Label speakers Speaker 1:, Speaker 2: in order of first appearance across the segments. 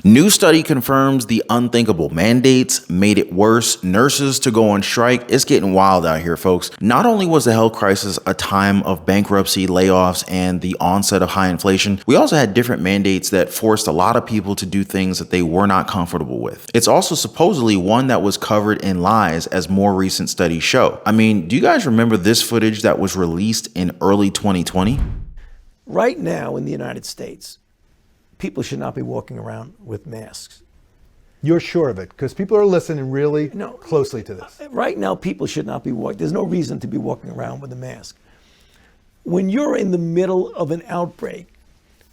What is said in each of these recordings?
Speaker 1: New study confirms the unthinkable. Mandates made it worse. Nurses to go on strike. It's getting wild out here, folks. Not only was the health crisis a time of bankruptcy, layoffs, and the onset of high inflation, we also had different mandates that forced a lot of people to do things that they were not comfortable with. It's also supposedly one that was covered in lies, as more recent studies show. I mean, do you guys remember this footage that was released in early 2020?
Speaker 2: Right now in the United States, people should not be walking around with masks.
Speaker 3: You're sure of it? Because people are listening really closely to this.
Speaker 2: Right now, people should not be walking. There's no reason to be walking around with a mask. When you're in the middle of an outbreak,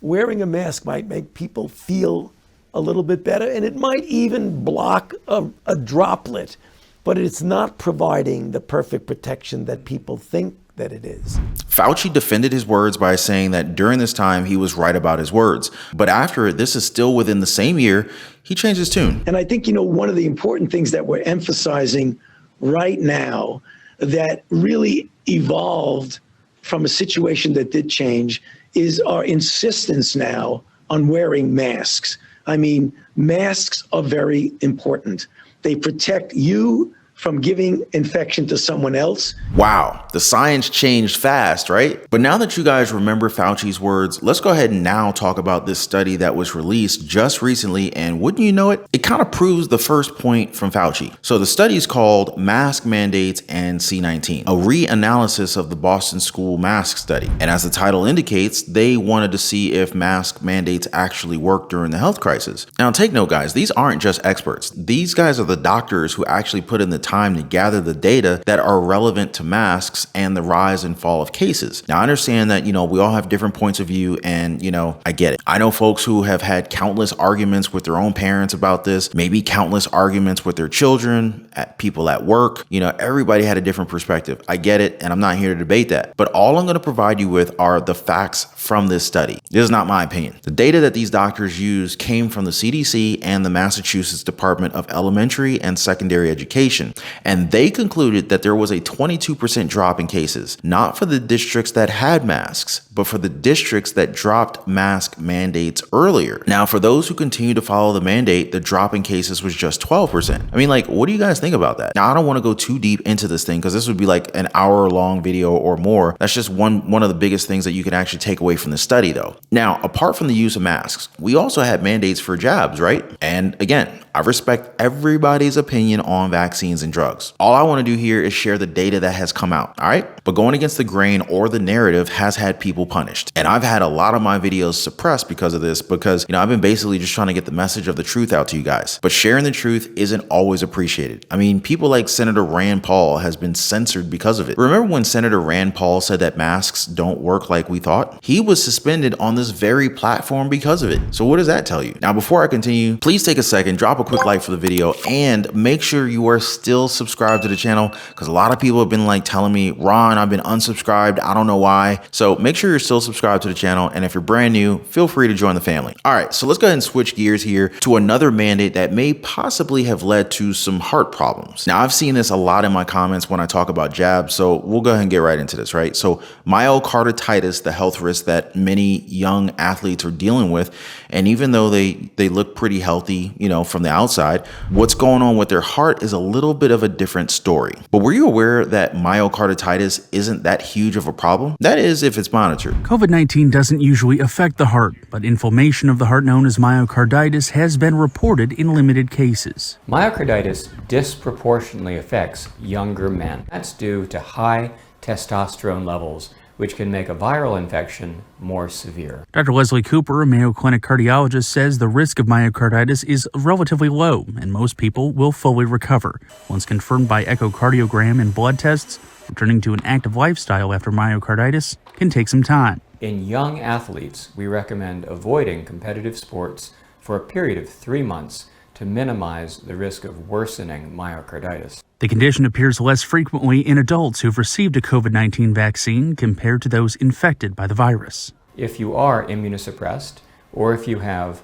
Speaker 2: wearing a mask might make people feel a little bit better, and it might even block a droplet, but it's not providing the perfect protection that people think that it is.
Speaker 1: Fauci defended his words by saying that during this time he was right about his words. But after it, this is still within the same year, he changed his tune.
Speaker 4: And I think, one of the important things that we're emphasizing right now that really evolved from a situation that did change is our insistence now on wearing masks. I mean, masks are very important. They protect you from giving infection to someone else.
Speaker 1: Wow, the science changed fast, right? But now that you guys remember Fauci's words, let's go ahead and now talk about this study that was released just recently, and wouldn't you know it, it kind of proves the first point from Fauci. So the study is called Mask Mandates and C-19, a reanalysis of the Boston School mask study. And as the title indicates, they wanted to see if mask mandates actually work during the health crisis. Now take note, guys, these aren't just experts. These guys are the doctors who actually put in the time to gather the data that are relevant to masks and the rise and fall of cases. Now, I understand that, we all have different points of view, and, I get it. I know folks who have had countless arguments with their own parents about this, maybe countless arguments with their children, people at work. Everybody had a different perspective. I get it, and I'm not here to debate that. But all I'm going to provide you with are the facts from this study. This is not my opinion. The data that these doctors used came from the CDC and the Massachusetts Department of Elementary and Secondary Education. And they concluded that there was a 22% drop in cases, not for the districts that had masks, but for the districts that dropped mask mandates earlier. Now, for those who continue to follow the mandate, the drop in cases was just 12%. I mean, what do you guys think about that? Now, I don't want to go too deep into this thing because this would be like an hour-long video or more. That's just one of the biggest things that you can actually take away from the study, though. Now, apart from the use of masks, we also had mandates for jabs, right? And again, I respect everybody's opinion on vaccines and drugs. All I want to do here is share the data that has come out, all right? But going against the grain or the narrative has had people punished. And I've had a lot of my videos suppressed because of this, because, I've been basically just trying to get the message of the truth out to you guys. But sharing the truth isn't always appreciated. I mean, people like Senator Rand Paul has been censored because of it. Remember when Senator Rand Paul said that masks don't work like we thought? He was suspended on this very platform because of it. So what does that tell you? Now, before I continue, please take a second, drop a quick like for the video, and make sure you are still subscribed to the channel, because a lot of people have been telling me, Ron, I've been unsubscribed, I don't know why. So make sure you're still subscribed to the channel, and if you're brand new, feel free to join the family. All right, so let's go ahead and switch gears here to another mandate that may possibly have led to some heart problems. Now, I've seen this a lot in my comments when I talk about jabs, so we'll go ahead and get right into this, right? So myocarditis, the health risk that many young athletes are dealing with, and even though they look pretty healthy, from the outside, what's going on with their heart is a little bit of a different story. But were you aware that myocarditis isn't that huge of a problem? That is, if it's monitored.
Speaker 5: COVID-19 doesn't usually affect the heart, but inflammation of the heart known as myocarditis has been reported in limited cases.
Speaker 6: Myocarditis disproportionately affects younger men. That's due to high testosterone levels, which can make a viral infection more severe.
Speaker 5: Dr. Leslie Cooper, a Mayo Clinic cardiologist, says the risk of myocarditis is relatively low, and most people will fully recover. Once confirmed by echocardiogram and blood tests, returning to an active lifestyle after myocarditis can take some time.
Speaker 6: In young athletes, we recommend avoiding competitive sports for a period of 3 months to minimize the risk of worsening myocarditis.
Speaker 5: The condition appears less frequently in adults who've received a COVID-19 vaccine compared to those infected by the virus.
Speaker 6: If you are immunosuppressed, or if you have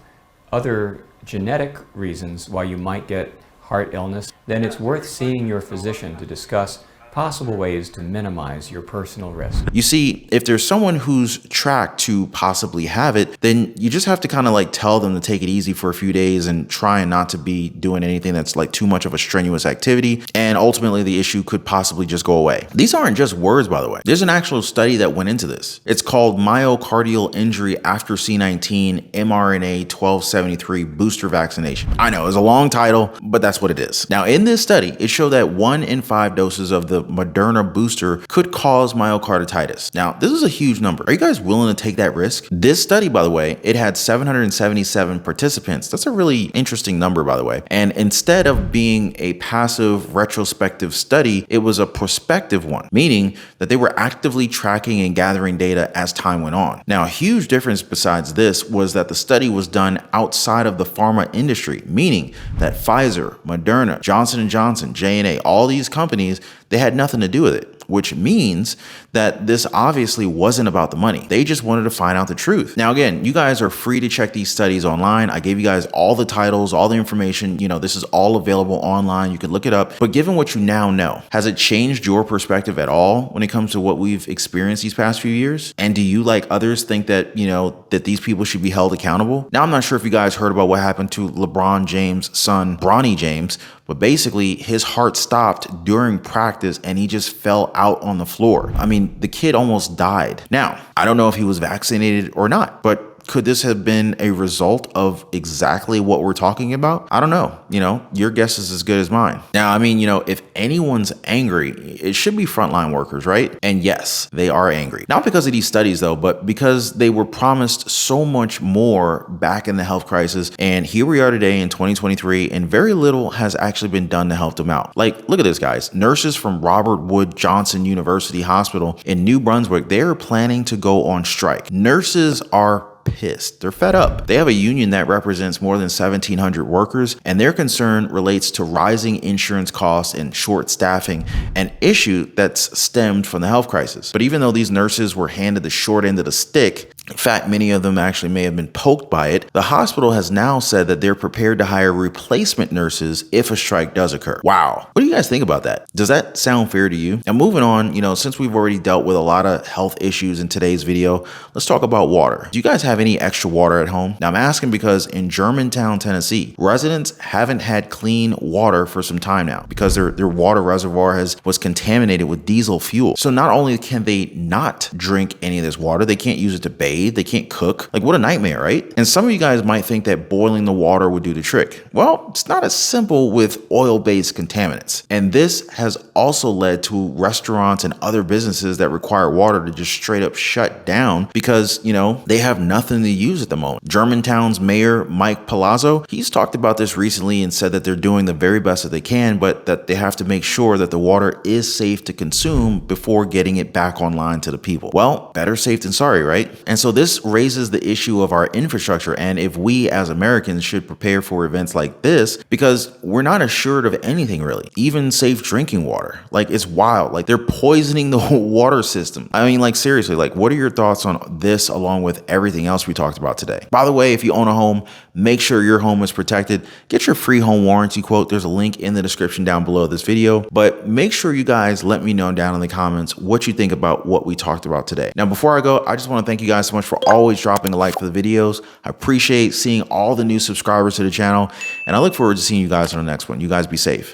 Speaker 6: other genetic reasons why you might get heart illness, then it's worth seeing your physician to discuss possible ways to minimize your personal risk.
Speaker 1: You see, if there's someone who's tracked to possibly have it, then you just have to kind of like tell them to take it easy for a few days and try not to be doing anything that's like too much of a strenuous activity. And ultimately the issue could possibly just go away. These aren't just words, by the way. There's an actual study that went into this. It's called Myocardial Injury After C19 mRNA 1273 Booster Vaccination. I know it's a long title, but that's what it is. Now, in this study, it showed that 1 in 5 doses of the Moderna booster could cause myocarditis. Now, this is a huge number. Are you guys willing to take that risk? This study, by the way, it had 777 participants. That's a really interesting number, by the way. And instead of being a passive retrospective study, it was a prospective one, meaning that they were actively tracking and gathering data as time went on. Now, a huge difference besides this was that the study was done outside of the pharma industry, meaning that Pfizer, Moderna, Johnson & Johnson, J&A, all these companies, they had nothing to do with it, which means that this obviously wasn't about the money. They just wanted to find out the truth. Now, again, you guys are free to check these studies online. I gave you guys all the titles, all the information. You know, this is all available online. You can look it up. But given what you now know, has it changed your perspective at all when it comes to what we've experienced these past few years? And do you, like others, think that, you know, that these people should be held accountable? Now, I'm not sure if you guys heard about what happened to LeBron James' son, Bronny James, but basically his heart stopped during practice and he just fell out on the floor. I mean, the kid almost died. Now, I don't know if he was vaccinated or not, but could this have been a result of exactly what we're talking about? I don't know. You know, your guess is as good as mine. Now, I mean, you know, if anyone's angry, it should be frontline workers, right? And yes, they are angry. Not because of these studies though, but because they were promised so much more back in the health crisis. And here we are today in 2023, and very little has actually been done to help them out. Like, look at this, guys. Nurses from Robert Wood Johnson University Hospital in New Brunswick, they're planning to go on strike. Nurses are pissed. They're fed up. They have a union that represents more than 1,700 workers, and their concern relates to rising insurance costs and short staffing, an issue that's stemmed from the health crisis. But even though these nurses were handed the short end of the stick, in fact, many of them actually may have been poked by it, the hospital has now said that they're prepared to hire replacement nurses if a strike does occur. Wow. What do you guys think about that? Does that sound fair to you? Now, moving on, you know, since we've already dealt with a lot of health issues in today's video, let's talk about water. Do you guys have any extra water at home? Now, I'm asking because in Germantown, Tennessee, residents haven't had clean water for some time now because their water reservoir was contaminated with diesel fuel. So not only can they not drink any of this water, they can't use it to bathe, they can't cook. Like, what a nightmare, right? And some of you guys might think that boiling the water would do the trick. Well, it's not as simple with oil-based contaminants. And this has also led to restaurants and other businesses that require water to just straight up shut down because, you know, they have nothing to use at the moment. Germantown's mayor, Mike Palazzo, he's talked about this recently and said that they're doing the very best that they can, but that they have to make sure that the water is safe to consume before getting it back online to the people. Well, better safe than sorry, right? And so this raises the issue of our infrastructure and if we as Americans should prepare for events like this, because we're not assured of anything really, even safe drinking water. Like, it's wild. Like, they're poisoning the water system. I mean, like, seriously, like, what are your thoughts on this along with everything else we talked about today? By the way, if you own a home, make sure your home is protected. Get your free home warranty quote. There's a link in the description down below this video, but make sure you guys let me know down in the comments what you think about what we talked about today. Now, before I go, I just want to thank you guys so much for always dropping a like for the videos. I appreciate seeing all the new subscribers to the channel, and I look forward to seeing you guys on the next one. You guys be safe.